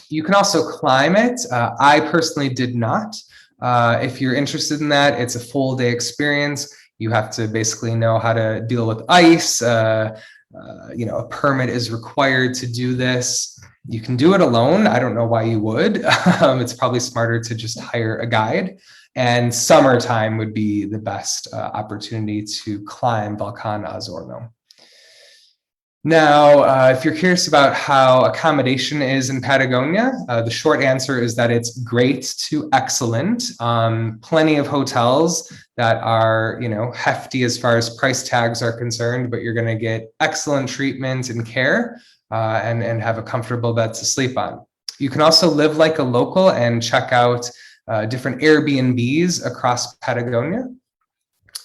You can also climb it. I personally did not. If you're interested in that, it's a full day experience. You have to basically know how to deal with ice. You know, a permit is required to do this. You can do it alone. I don't know why you would. It's probably smarter to just hire a guide. And summertime would be the best opportunity to climb Volcán Azorno. Now, if you're curious about how accommodation is in Patagonia, the short answer is that it's great to excellent. Plenty of hotels that are, you know, hefty as far as price tags are concerned, but you're going to get excellent treatment and care and have a comfortable bed to sleep on. You can also live like a local and check out different Airbnbs across Patagonia.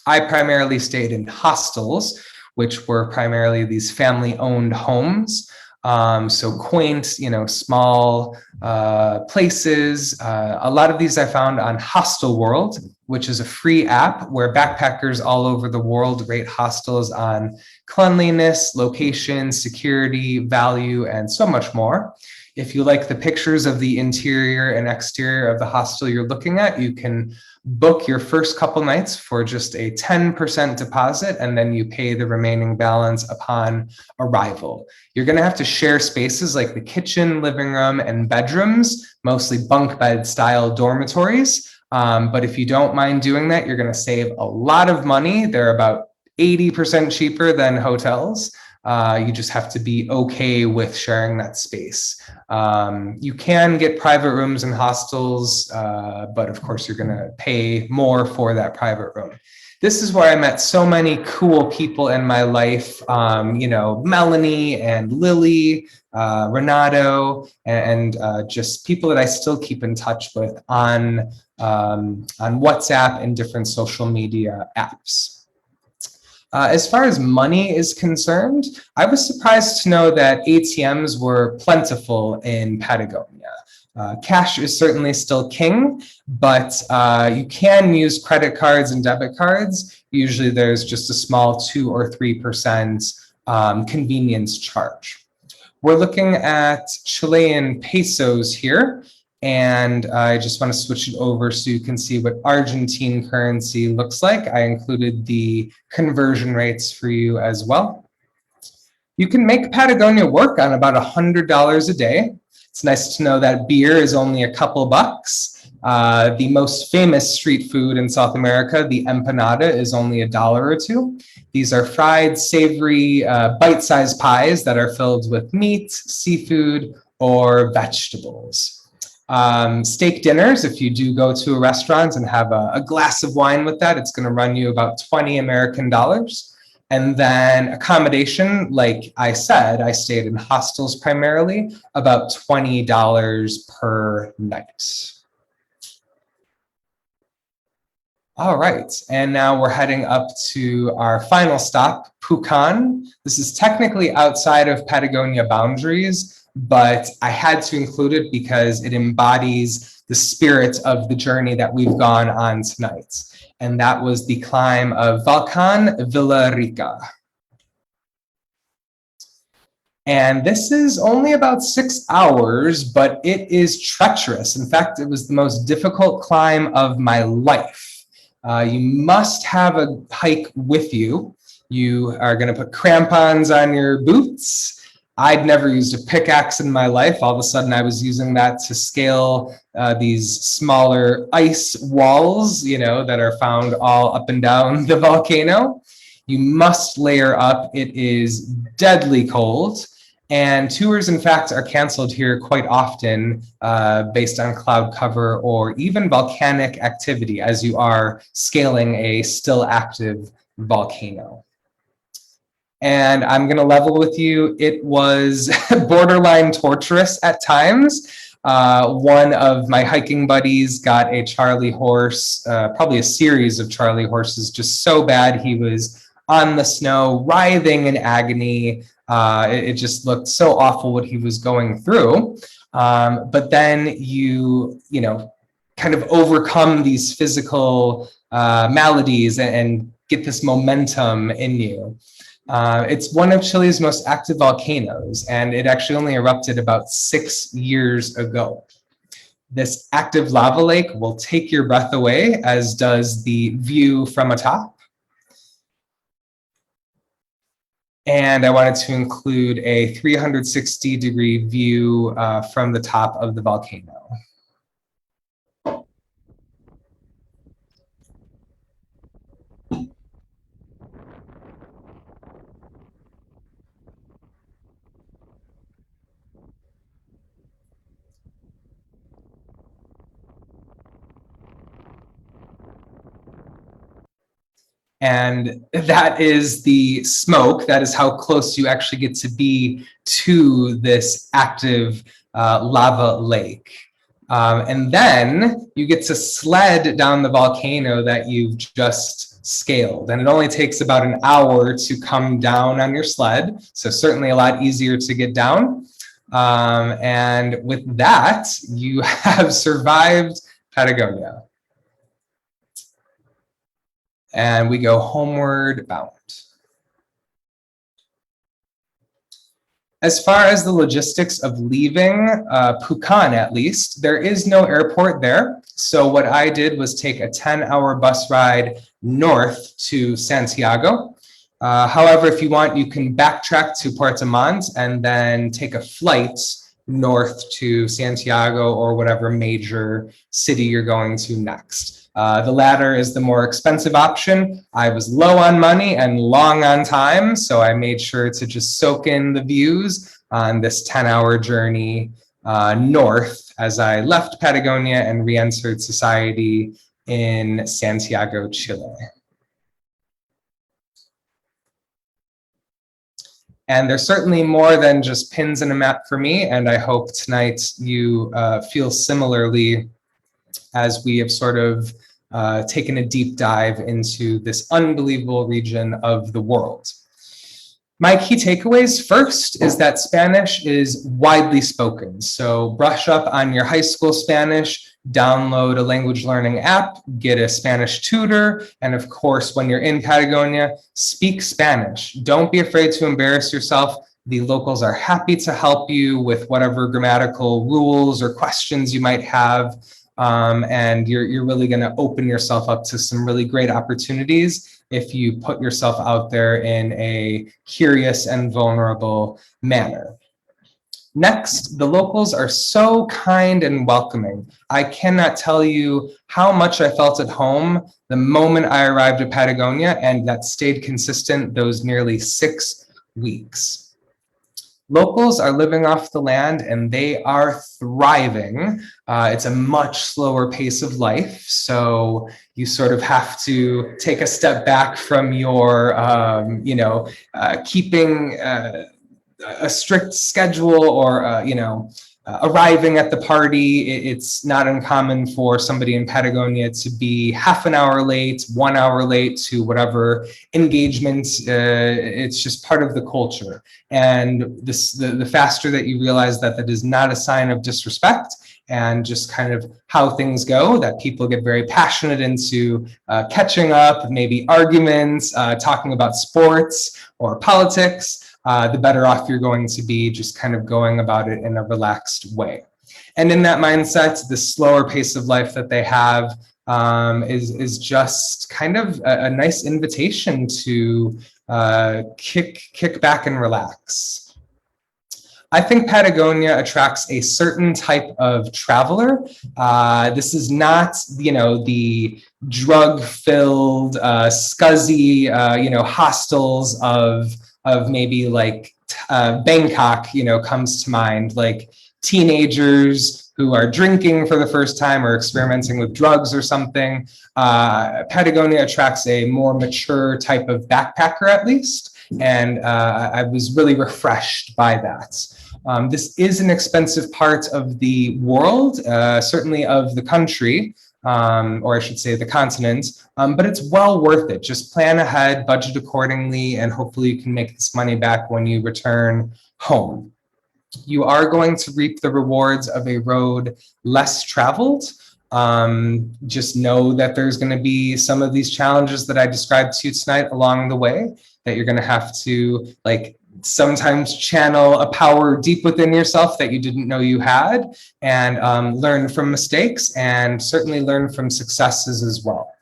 I primarily stayed in hostels, which were primarily these family-owned homes. So quaint, you know, small places. A lot of these I found on Hostel World, which is a free app where backpackers all over the world rate hostels on cleanliness, location, security, value, and so much more. If you like the pictures of the interior and exterior of the hostel you're looking at, you can book your first couple nights for just a 10% deposit, and then you pay the remaining balance upon arrival. You're going to have to share spaces like the kitchen, living room, and bedrooms, mostly bunk bed style dormitories. But if you don't mind doing that, you're going to save a lot of money. They're about 80% cheaper than hotels. You just have to be okay with sharing that space. You can get private rooms in hostels, but of course you're going to pay more for that private room. This is where I met so many cool people in my life, you know, Melanie and Lily, Renato, and just people that I still keep in touch with on WhatsApp and different social media apps. As far as money is concerned, I was surprised to know that ATMs were plentiful in Patagonia. Cash is certainly still king, but you can use credit cards and debit cards. Usually there's just a small 2 or 3% convenience charge. We're looking at Chilean pesos here. And I just want to switch it over so you can see what Argentine currency looks like. I included the conversion rates for you as well. You can make Patagonia work on about $100 a day. It's nice to know that beer is only a couple bucks. The most famous street food in South America, the empanada, is only $1 or $2. These are fried, savory, bite-sized pies that are filled with meat, seafood, or vegetables. Steak dinners, if you do go to a restaurant and have a glass of wine with that, it's going to run you about 20 American dollars. And then accommodation, like I said, I stayed in hostels primarily, about $20 per night. All right, and now we're heading up to our final stop, Pucón. This is technically outside of Patagonia boundaries, but I had to include it because it embodies the spirit of the journey that we've gone on tonight. And that was the climb of Volcán Villarrica. And this is only about 6 hours, but it is treacherous. In fact, it was the most difficult climb of my life. You must have a hike with you. You are going to put crampons on your boots. I'd never used a pickaxe in my life. All of a sudden, I was using that to scale these smaller ice walls, that are found all up and down the volcano. You must layer up. It is deadly cold. And tours, in fact, are canceled here quite often based on cloud cover or even volcanic activity as you are scaling a still active volcano. And I'm going to level with you. It was borderline torturous at times. One of my hiking buddies got a Charlie horse, probably a series of Charlie horses, just so bad he was on the snow, writhing in agony. It just looked so awful what he was going through. But then you kind of overcome these physical maladies and get this momentum in you. It's one of Chile's most active volcanoes, and it actually only erupted about 6 years ago. This active lava lake will take your breath away, as does the view from atop. And I wanted to include a 360-degree view from the top of the volcano. And that is the smoke. That is how close you actually get to be to this active lava lake. And then you get to sled down the volcano that you've just scaled. And it only takes about an hour to come down on your sled. So certainly a lot easier to get down. And with that, you have survived Patagonia. And we go homeward bound. As far as the logistics of leaving Pucón, at least, there is no airport there. So what I did was take a 10-hour bus ride north to Santiago. However, if you want, you can backtrack to Puerto Montt and then take a flight north to Santiago or whatever major city you're going to next. The latter is the more expensive option. I was low on money and long on time, so I made sure to just soak in the views on this 10-hour journey north as I left Patagonia and re-entered society in Santiago, Chile. And there's certainly more than just pins and a map for me, and I hope tonight you feel similarly as we have sort of taken a deep dive into this unbelievable region of the world. My key takeaways first is that Spanish is widely spoken. So brush up on your high school Spanish, download a language learning app, get a Spanish tutor, and of course, when you're in Patagonia, speak Spanish. Don't be afraid to embarrass yourself. The locals are happy to help you with whatever grammatical rules or questions you might have. And you're really going to open yourself up to some really great opportunities if you put yourself out there in a curious and vulnerable manner. Next, the locals are so kind and welcoming. I cannot tell you how much I felt at home the moment I arrived at Patagonia, and that stayed consistent those nearly 6 weeks. Locals are living off the land and they are thriving. It's a much slower pace of life, so you sort of have to take a step back from your, keeping a strict schedule or, arriving at the party. It's not uncommon for somebody in Patagonia to be half an hour late, 1 hour late to whatever engagement. It's just part of the culture. And the faster that you realize that that is not a sign of disrespect and just kind of how things go, that people get very passionate into catching up, maybe arguments, talking about sports or politics, the better off you're going to be just kind of going about it in a relaxed way. And in that mindset, the slower pace of life that they have is just kind of a nice invitation to kick back and relax. I think Patagonia attracts a certain type of traveler. This is not, the drug-filled, scuzzy, hostels of maybe like Bangkok, comes to mind, like teenagers who are drinking for the first time or experimenting with drugs or something. Patagonia attracts a more mature type of backpacker, at least, and I was really refreshed by that. This is an expensive part of the world, certainly of the country, or I should say the continent, but it's well worth it. Just plan ahead, budget accordingly, and hopefully you can make this money back when you return home. You are going to reap the rewards of a road less traveled. Just know that there's going to be some of these challenges that I described to you tonight along the way, that you're going to have to sometimes channel a power deep within yourself that you didn't know you had, and learn from mistakes and certainly learn from successes as well.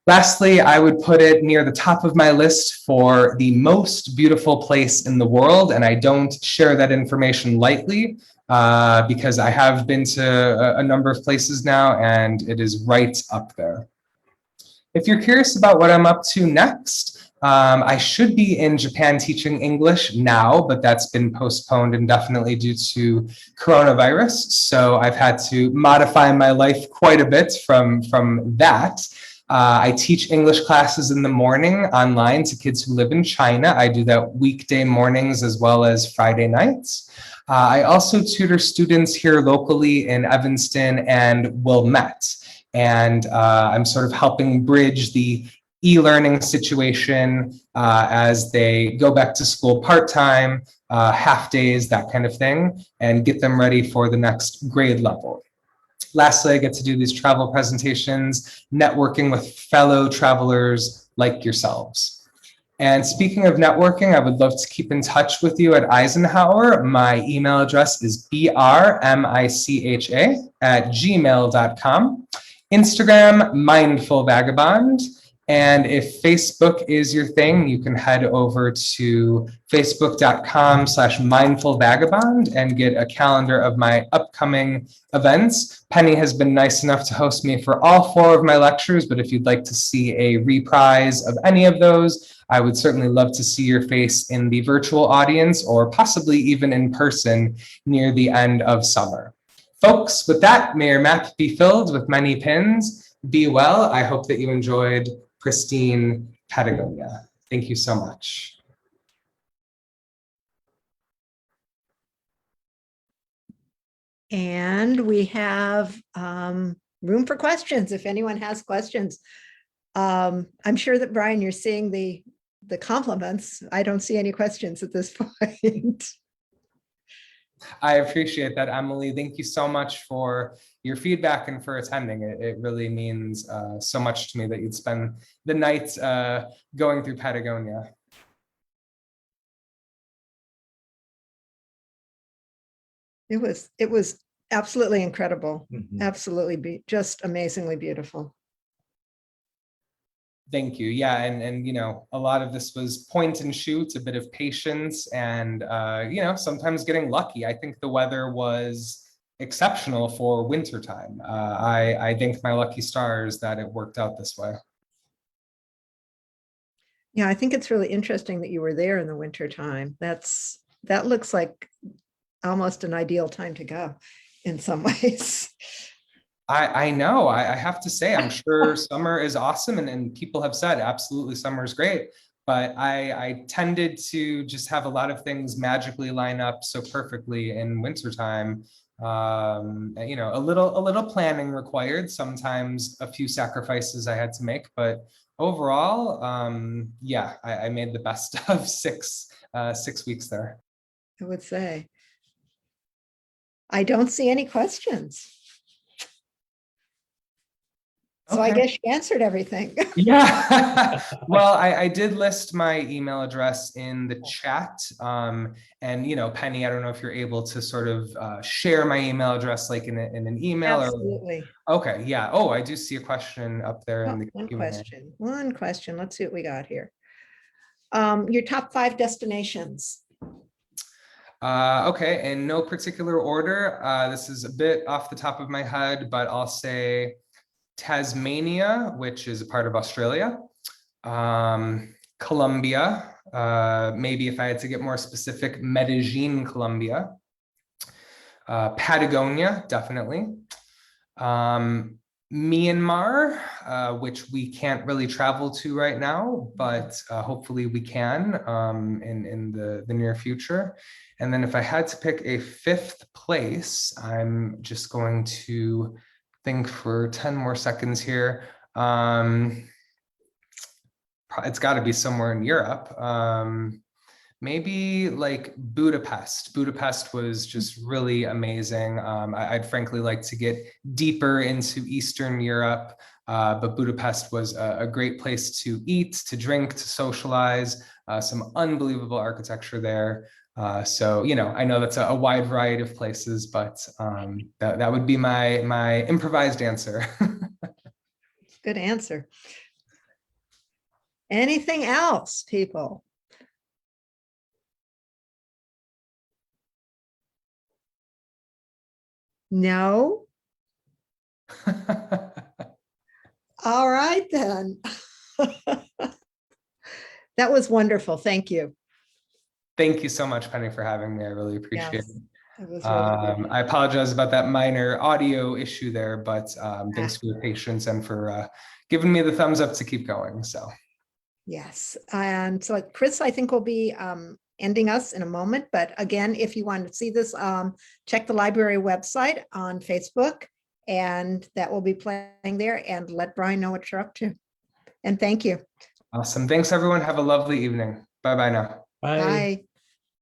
Lastly, I would put it near the top of my list for the most beautiful place in the world, and I don't share that information lightly because I have been to a number of places now, and it is right up there. If you're curious about what I'm up to next, I should be in Japan teaching English now, but that's been postponed indefinitely due to coronavirus. So I've had to modify my life quite a bit from that. I teach English classes in the morning online to kids who live in China. I do that weekday mornings as well as Friday nights. I also tutor students here locally in Evanston and Wilmette. And I'm sort of helping bridge the e-learning situation as they go back to school part-time, half days, that kind of thing, and get them ready for the next grade level. Lastly, I get to do these travel presentations, networking with fellow travelers like yourselves. And speaking of networking, I would love to keep in touch with you at Eisenhower. My email address is brmicha@gmail.com. Instagram, Mindful Vagabond. And if Facebook is your thing, you can head over to facebook.com/mindfulvagabond and get a calendar of my upcoming events. Penny has been nice enough to host me for all 4 of my lectures, but if you'd like to see a reprise of any of those, I would certainly love to see your face in the virtual audience or possibly even in person near the end of summer. Folks, with that, may your map be filled with many pins. Be well. I hope that you enjoyed Pristine Patagonia. Thank you so much. And we have room for questions if anyone has questions. I'm sure that, Brian, you're seeing the compliments. I don't see any questions at this point. I appreciate that, Emily. Thank you so much for your feedback and for attending. It really means so much to me that you'd spend the night going through Patagonia. It was absolutely incredible. Mhm. Absolutely just amazingly beautiful. Thank you. Yeah, and a lot of this was point and shoot, a bit of patience, and sometimes getting lucky. I think the weather was exceptional for wintertime. I thank my lucky stars that it worked out this way. Yeah, I think it's really interesting that you were there in the winter time. That's that looks like almost an ideal time to go in some ways. I know, I have to say, I'm sure summer is awesome, and people have said absolutely summer is great, but I tended to just have a lot of things magically line up so perfectly in wintertime. You know, a little planning required, sometimes a few sacrifices I had to make, but overall, yeah, I made the best of 6 weeks there. I would say. I don't see any questions. So I Okay. guess you answered everything. Yeah. Well, I did list my email address in the chat. And, you know, Penny, I don't know if you're able to sort of share my email address like in an email. Absolutely. Or... Okay, yeah. Oh, I do see a question up there in the One Q&A. question. One question. Let's see what we got here. Your top 5 destinations. Okay, in no particular order. This is a bit off the top of my head, but I'll say Tasmania, which is a part of Australia, Colombia, maybe if I had to get more specific, Medellin, Colombia, Patagonia, definitely, Myanmar, which we can't really travel to right now, but hopefully we can in the near future. And then if I had to pick a 5th place, I'm just going to think for 10 more seconds here. It's got to be somewhere in Europe. Maybe like Budapest. Budapest was just really amazing. I'd frankly like to get deeper into Eastern Europe, but Budapest was a great place to eat, to drink, to socialize, some unbelievable architecture there. So, you know, I know that's a wide variety of places, but that would be my improvised answer. Good answer. Anything else, people? No? All right, then. That was wonderful. Thank you. Thank you so much, Penny, for having me. I really appreciate Yes, it. it was really good. I apologize about that minor audio issue there, but thanks for your patience and for giving me the thumbs up to keep going. So Yes, and so Chris, I think will be ending us in a moment. But again, if you want to see this, check the library website on Facebook, and that will be playing there. And let Brian know what you're up to. And thank you. awesome. Thanks, everyone. Have a lovely evening. Bye-bye now. Bye.